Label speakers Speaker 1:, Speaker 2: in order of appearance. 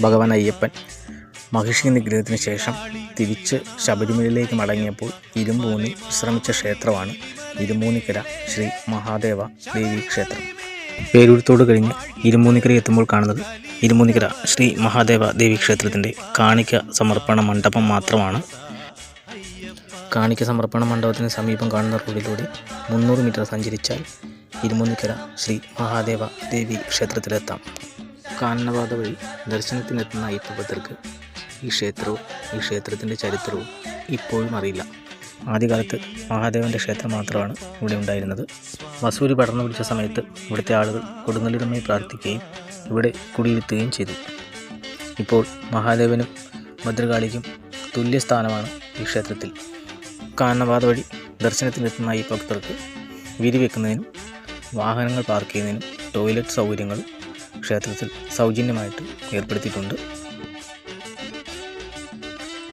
Speaker 1: ഭഗവാൻ അയ്യപ്പൻ മഹിഷി നിഗ്രഹത്തിന് ശേഷം തിരിച്ച് ശബരിമലയിലേക്ക് മടങ്ങിയപ്പോൾ ഇരുമ്പൂന്നി വിശ്രമിച്ച ക്ഷേത്രമാണ് ഇരുമ്പൂന്നിക്കര ശ്രീ മഹാദേവ ദേവി ക്ഷേത്രം. പേരൂരത്തോട് കഴിഞ്ഞ് ഇരുമ്പൂന്നിക്കര എത്തുമ്പോൾ കാണുന്നത് ഇരുമ്പൂന്നിക്കര ശ്രീ മഹാദേവ ദേവി ക്ഷേത്രത്തിൻ്റെ കാണിക്ക സമർപ്പണ മണ്ഡപം മാത്രമാണ്. കാണിക്ക സമർപ്പണ മണ്ഡപത്തിന് സമീപം കാണുന്ന റോഡിലൂടെ 300 മീറ്റർ സഞ്ചരിച്ചാൽ ഇരുമ്പൂന്നിക്കര ശ്രീ മഹാദേവ ദേവി ക്ഷേത്രത്തിലെത്താം. കാനനപാത വഴി ദർശനത്തിനെത്തുന്ന അയ്യപ്പഭക്തർക്ക് ഈ ക്ഷേത്രത്തിൻ്റെ ചരിത്രവും ഇപ്പോഴും അറിയില്ല. ആദ്യകാലത്ത് മഹാദേവൻ്റെ ക്ഷേത്രം മാത്രമാണ് ഇവിടെ ഉണ്ടായിരുന്നത്. വസൂരി പടർന്നു പിടിച്ച സമയത്ത് ഇവിടുത്തെ ആളുകൾ കൊടുങ്ങല്ലൂരുമായി പ്രാർത്ഥിക്കുകയും ഇവിടെ കുടിയിരുത്തുകയും ചെയ്തു. ഇപ്പോൾ മഹാദേവനും ഭദ്രകാളിക്കും തുല്യസ്ഥാനമാണ് ഈ ക്ഷേത്രത്തിൽ. കാനനപാത വഴി ദർശനത്തിനെത്തുന്ന ഈ ഭക്തർക്ക് വിരിവെക്കുന്നതിനും വാഹനങ്ങൾ പാർക്ക് ചെയ്യുന്നതിനും ടോയ്ലറ്റ് സൗകര്യങ്ങൾ ക്ഷേത്രത്തിൽ സൗജന്യമായിട്ട് ഏർപ്പെടുത്തിയിട്ടുണ്ട്.